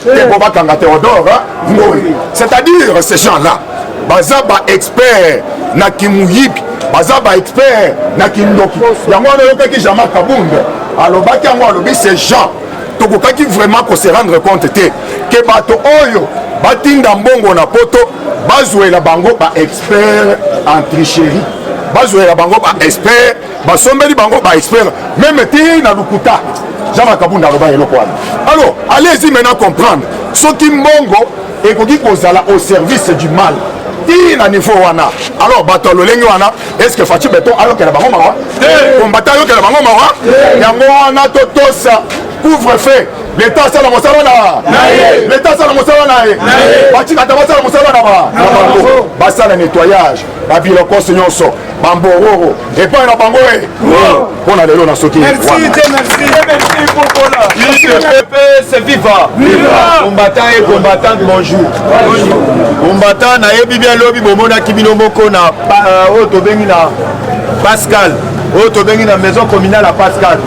et pour bakanga Théodore Ngori. C'est-à-dire ces gens-là, bazaba expert na kimuyip, bazaba expert na kindoki. Yango na yoka ki jama kabunda. Alors baki yango alobi ces gens tokokaki vraiment ko se rendre compte que bato oyo batinda mbongo na poto bazwela bango ba expert en tricherie. Bazwela bango ba expert, basombeli bango ba expert, même ti na lukuta. Jama kabunda loba eloko wana. Alors, allez-y maintenant comprendre. Soki mbongo ekoki kozala au service du mal. Ti na niveau wana. Alors bato lolenge wana, est-ce que Fachi Beton alors que la bango mawa? Combattant alors que la bango mawa? Yango wana totosa couvre-feu. L'État c'est la mosala na. L'État c'est la mosala na. Fachi kataba c'est la mosala na ba. Basa le nettoyage. Ba biloko nyonso. Bambororo. Et pas na bango on a le na soki. Merci pour Bola. C'est viva. Combattant et combattante, bonjour. Combattant na yebi bien lobi bomona kibino moko na to bengi na Pascal. To bengi na maison communale à Pascal.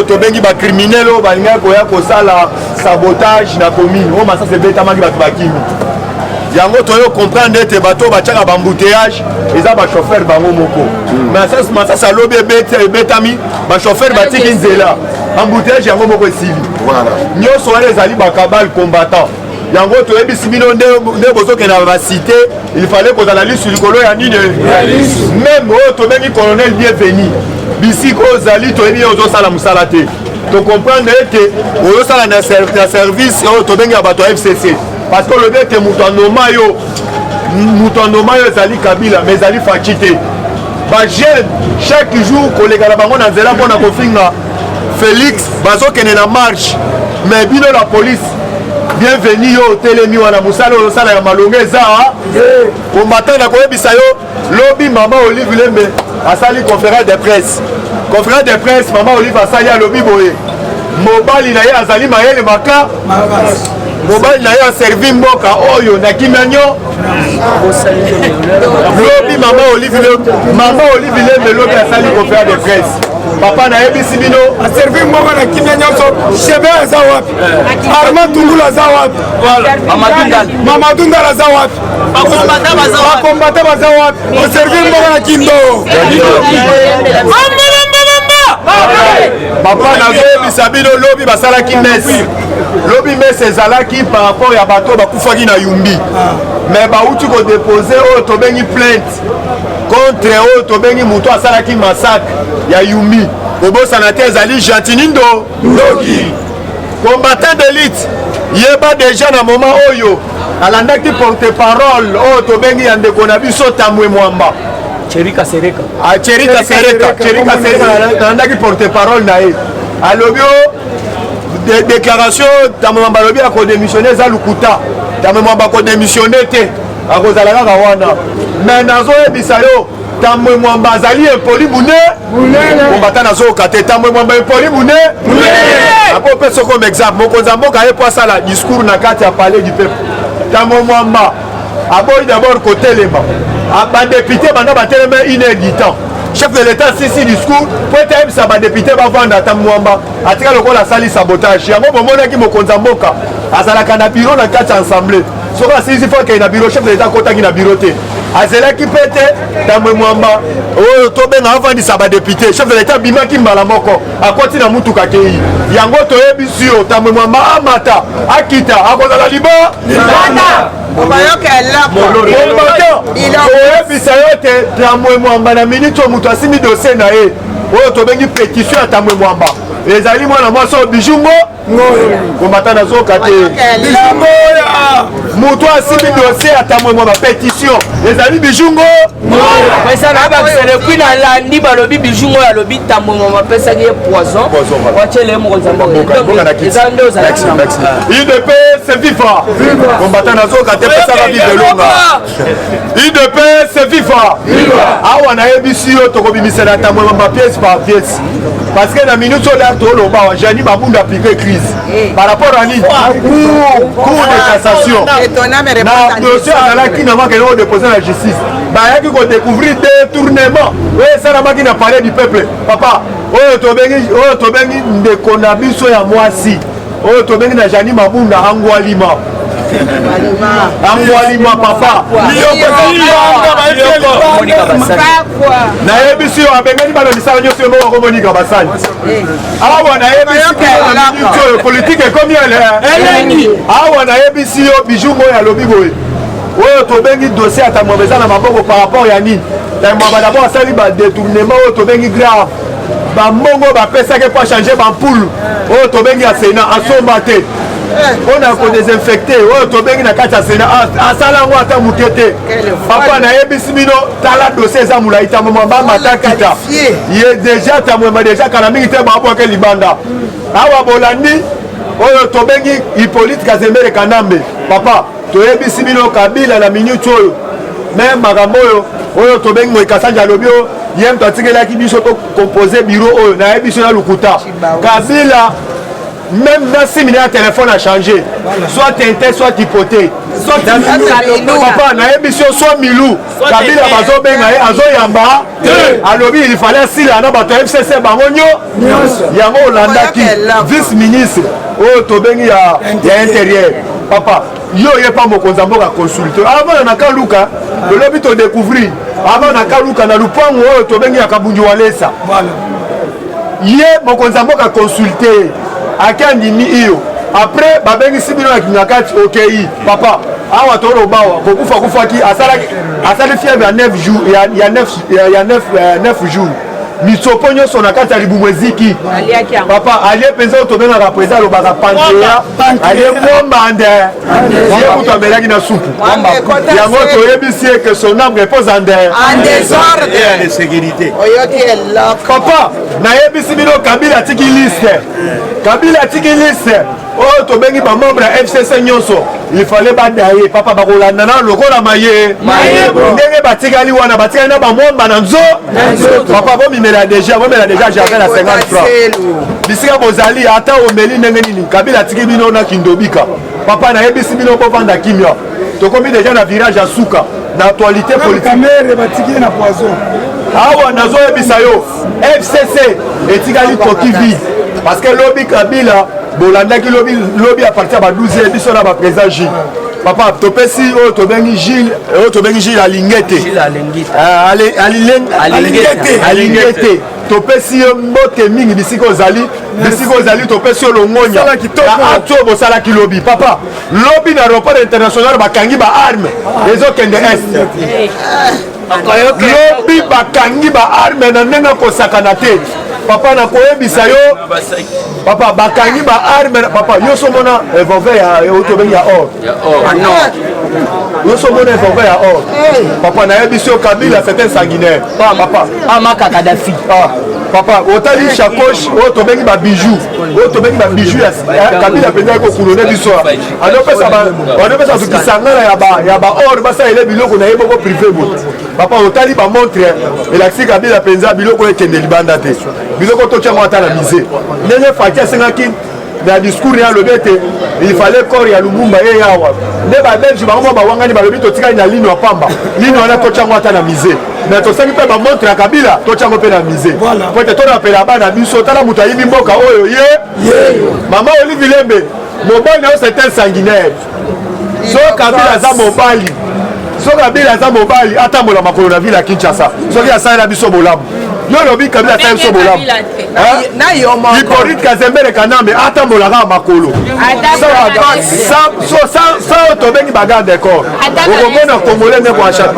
To bengi ba criminel o balinga koya ko sala sabotage na commune. O masa se betama ki batu bakimi. Yango toyo comprendre te bato bachaka bambouteillage eza ba chauffeur bango moko. Mais ça ça lobi betami ba chauffeur batiki nzela. Embouteillage yango moko esili. Voilà. Nyoso wana ezali bakabal combattant. Yango toyebi simino nde bozoke na ba cité, il fallait qu'on la liste sur likolo ya nini. Même to bengi colonel bienvenu. Bisi ko zali toyebi ozo sala musala te. To comprendre que ozo sala na service to bengi abato FCC. Parce que le but est mutanoma yo ezali Kabila mais ezali Fachite. Ba jeune chaque jour kolega na bango na nzela pona kofinga Félix bazokene na marche mais bino la police bienvenue yo telemi wana musala o sala ya malonga eza combattant na koyebisa yo lobi mama Olive Lembe asali conférence de presse mama Olive asali ya lobi boye mobali na ye azali mayele maka mobali na ye aservi mboka oyo na kimanyo lobi mama Olive Lembe lobi asali conférence de presse papa na yebisi bino aservi mboka na kimia nyonso chebe aza wapi Armand Tungula aza wapi Mamadou Ndala aza wapi bakombata baza wapi oservi mboka na kindo papa nazoyebisa bino lobi basalaki mesi lobi mesi ezalaki par rapport ya bato bakufaki na Yumbi mais bauti kodepose oyo tobengi plainte contre oyo tobengi moto asalaki massacre ya Yumbi kobosana te ezali Gentinindo Ndoki combattant d'élite yeba déjà na moment oyo alandaki porte-parole oyo tobengi ya ndeko na biso Tamwe Mwamba Cherika Sereka alandaki porte-parole na ye alobi o déclaration Tamwe Mwamba alobi akodémissionne eza lukuta Tamwe Mwamba akodémissionne te akozala kaka wana mais nazoyebisa yo Tamwe Mwamba azali impoli mune combattant nazoyoka te Tamwe Mwamba impoli mune akopesa comme exemple mokonzi ya mboka ye po asala discours na kati ya palais du peuple Tamwe Mwamba aboyi d'abord kotelema badepute banda batelema 1 heure du temps chef de l'état sisi discours po ete ayebisa badepute bavanda Tamwe Mwamba atika lokola asali sabotage yango bomonaki mokonzi ya mboka azalaka na biro na kati ya assemblée soki asilisi fo akei na biro chef de l'état akotaki na biro te azelaki mpe te Tamwe Mwamba oyo tobenga avandisa badepute chef de l'état bimaki mbala moko akoti na mutuka akei yango toyebisi yo Tamwe Mwamba amata akita akozala libanda oyebisa yo te tamwe mwamba na minute oyo moto asimi dossier na ye oyo tobengi pétition ya tamwe mwamba ezali mwana mwasi oyo bijungo kombata nazoka te moto asimi dossier ya tamwe mwamba pétition ezali bijungo pesana bakiselekui na landi balobi bijungo oyo alobi tamwe mwamba apesaki ye poison watiele mokonzi ya mboka eza nde ozalaki UDPS viva kombata nazoka te pesaka bivelonga UDPS viva awa nayebisi yo tokobimisela tamwe mwamba pièce par pièce parce que na minute oyo ya toloba wa jani babundu aplike crise par rapport à nini cour de cassation na dossier azalaki na makende odepose na justice bayaki kodécouvrir détournement oyo esalamaki na palais du peuple papa oyo tobengi ndeko na biso ya mwasi oyo tobengi na jani mabunda angwalima papa nayebisi yo abengani bano misala nyonso yo moko komonika basali awa nayebisi oyo politike ekomi elengi awa nayebisi yo bijungo oyo alobi boye oyo tobengi dossier atamwaba eza na maboko par rapport ya nini tamwaba dabord asali badétournement oyo tobengi grave bambongo bapesaki po achange bampoule oyo tobengi ya sénat asomba te mpona kodésinfecte oyo tobengi na kati ya sénat asala yango ata moke te papa nayebisi bino tala dossier eza molai tamwamba matakita ye deja tamwema deja kala mingi te babwake libanda awa bolandi oyo tobengi Hippolyte Kazembere Kanambe papa toyebisi bino Kabila na minute oyo me makambo oyo tobengi Moïse Kasanja alobi oyo ye moto atikelaki biso tocompose biro oyo nayebi biso na lukuta Kabila même na simine ya téléphone a changé soit tintin soit hypothèque papa nayebi biso soit milou Kabila bazobenga ye azoyamba alobi il fallait asila na bato ya FCC bango yango olandaki vice ministre oyo tobengi ya intérieur papa yo ye pa mokonzi ya mboka consulte avant na kaluka lolobi todécouvrir avant na kaluka na lupango oyo tobengi ya kabunji walesa ye mokonzi ya mboka consulte akandimi iyo après babengisi bino ya kinyakati okei papa awa tolobawa kokufaki asali fièvre ya 9 jours ya 9 jours mitsopo nyonso na kati ya libumu eziki papa alie mpenza oyo tobengaka président alobaka pantea alie mombande ye kutu amelaki na supu yango toyebisi ye que son âme repose en désordre papa nayebisi bino Kabila atiki liste oyo tobengi bamembre ya FCC nyonso il fallait badaye papa bakolanda na lokola maye ndenge batikali wana batikali na bamwamba na nzo papa bomimela deja jardin na 50 francs bisika bozali ata omeli ndenge nini Kabila atiki bino na kindobika papa nayebisi bino bovanda kimia tokomi deja na virage ya suka na actualité politique awa nazoyebisa yo FCC etikali toki vide parce que lobi Kabila bolandaki lobi à partir ya ba 12 biso na ba président Gilles papa topesi oyo tobengi Gilles alingete topesi yo mbote mingi bisika ozali topesi yo longonya ato bosalaki lobi papa lobi na aéroport international bakangi baarme ezokende est lobi bakangi baarme na ndenge kosakana te papa nakoyebisa yo papa bakangi baarme papa yo somona revolver ya otobengi ya or yo somona revolver ya or papa nayebisi yo Kabila c'est un sanguinaire papa amaka Kadhafi papa otali chakoche oyo tobengi babijou ya Kabila mpenza kokulone biso anopesa sokisangana ya baor basalela biloko na ye moko privé bo papa otali bamontre elakisi Kabila mpenza biloko ekende libanda te biloko totiango ata na mise ndenge Faki asengaki na discours ya alobi ete il fallait corps ya Lumumba ye yawa nde babelge bango bawangani balobi totikali na lino ya pamba lino wana totiango ata na mise mais tosengi mpe bamontre ya Kabila totiango mpe na mise po ete tonapela bana biso tala moto ayibi mboka oyo ye mama Olive Lembe mobali na yo c'est un sanguinaire so Kabila aza mobali atambola makolo na ville ya Kinshasa soki asalela biso bolamu yo lobi Kabila ta so bolam na yo mo Hippolyte Kazembele Kanambe atambolaka makolo ça to bengi bagarre d'accord okomona congolais ne ko achat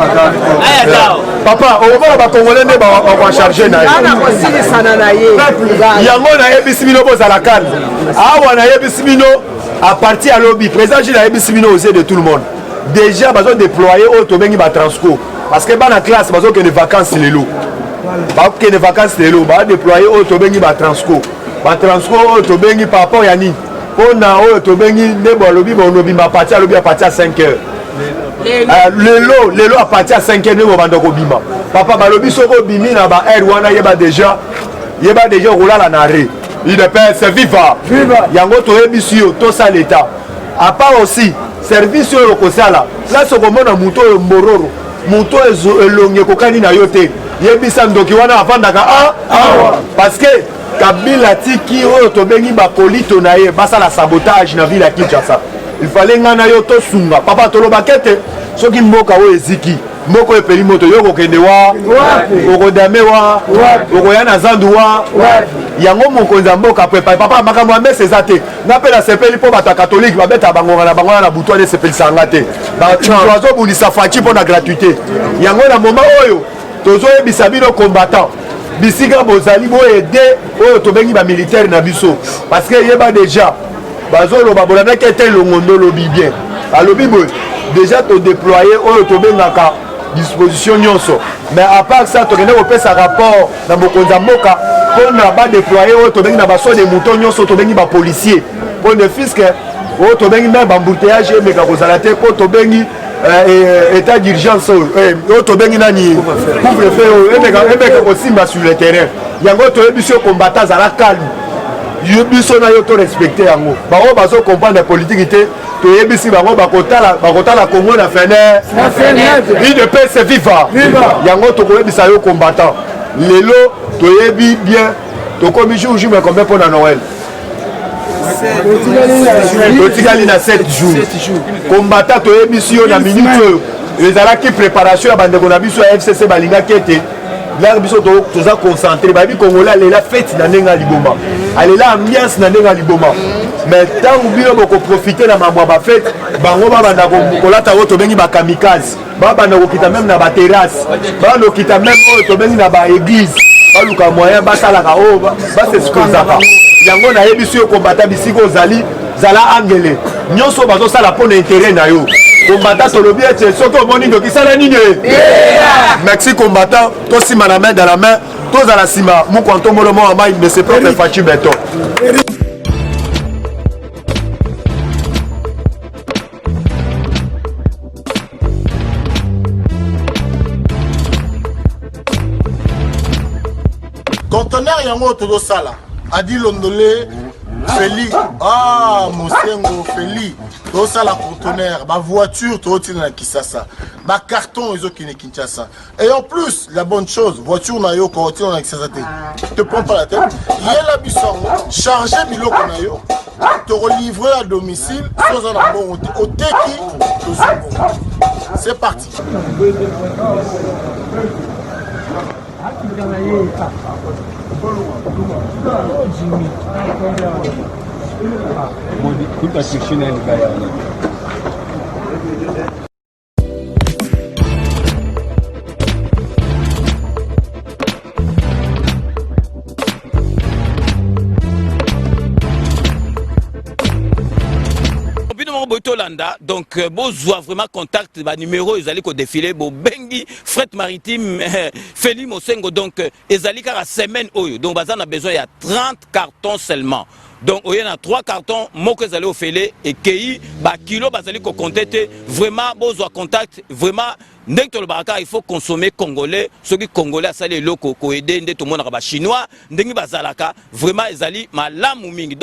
papa okomona ba congolais ne ba ko charger na yango na yebisi bino bozala calme awa na yebisi bino à partir à lobby président Gilles a yebisi bino aux yeux de tout le monde déjà bazo déployer au to bengi ba transco parce que bana classe bazo que les vacances lelo ba que les vacances lelo ba déployer au to bengi ba transco au to bengi par rapport yani pona au to bengi nebo lobby ba lobby ba partir à lobby à partir à 5 heures lelo à partir à 5 heures nebo banda ko bima papa ba lobby soko bimi na ba air wana yeba déjà roula la narré il de paix c'est viva yango to yebisi yo to ça l'état à part aussi service yo lokosala là ce komona muto mbororo muto elonge kokani na yo te yebisa ndoki wana avandaka parce que Kabila tiki oyo to bengi ba polito na ye basala sabotage na ville ya Kinshasa il fallait ngana yo to sunga papa to lobakete soki mboka oyo eziki moko epeli moto yo kokende wa okodame wa okoya na zandu wa yango mokonzi ya mboka prepare papa makambo ya mese eza te nga mpe nasepeli mpo bato ya katholike babeta bangonga na bango wana na butu wana esepelisanga te bato azobundisa faci mpo na gratuité yango na moma oyo tozoyebisa bino combattant bisika bozali boyede oyo tobengi bamilitaire na biso parce que yeba déjà bazoloba bolandaki ete longondo lobi bien alobi boye déjà todéploye oyo tobengaka disposition nyonso mais à part ça tokende kopesa rapport na mokonzi ya mboka mpona badéploye oyo tobengi na baso de mouton nyonso tobengi bapolicier mpo de fiske oyo tobengi me bambouteillage emeka kozala te mpo tobengi état d'urgence oyo tobengi nani couvre-feu oyo emeka kosimba sur le terrain yango toyebisi yo combattant azala calme yo biso na yo to respecte yango bango bazo comprendre politique te toyebisi bango bakotala Congo na fenêtre vie de paix c'est viva yango tokoyebisa yo combattant lelo toyebi bien tokomi jour mais combien pour na Noël totikali na 7 jours combattant toyebisi yo na minute oyo ezalaki préparation ya bandeko na biso ya FCC balingaki ete là biso toza concentré babi congolais alela fête na ndenge ya liboma alela ambiance na ndenge ya liboma mais ntango bino bokoprofite na mambo ya bafete bango babanda kolata oyo tobengi bakamikaze babanda kokita meme na baterrasse babanda kokita meme oyo tobengi na baéglise baluka moyen basalaka oyo baseskozaka yango nayebisi yo kombata bisika ozali zala angele nyonso bazosala mpo na intérêt na yo combattant tolobi ete soki omoni ndoki sala nini merci combattant tosima na main dans la main tozala nsima mokwantombolo mo amai mese propre faci beton conteneur yango tozosala adi londole Feli, Mosengo, Feli, tout ça la conteneur, ma voiture, tout na Kisasa, ma carton, ils ont Kinshasa. Et en plus, la bonne chose, voiture na yo, quand on a Kisasa, te prends pas la tête. Il y a la buisson, charger bilo qu'on a yo, te relivrer à domicile, sans un bon au teki, c'est parti. Donc, besoin vraiment contact, numéro, ils allaient défiler, bengi, fret maritime, Feli Mosengo, donc, ils allaient à la semaine, donc, on a besoin, il y a 30 cartons seulement. Donc, il y a 3 cartons, moi que j'allais au Félé, et qui, kilo, bazali ko contacter, vraiment, besoin contact, vraiment, dès que le baraka, il faut consommer congolais, ceux qui congolais, ça les locaux, ko aider, tout le monde chinois, dès que bazalaka, vraiment, ils allaient, ma lame ou mingi.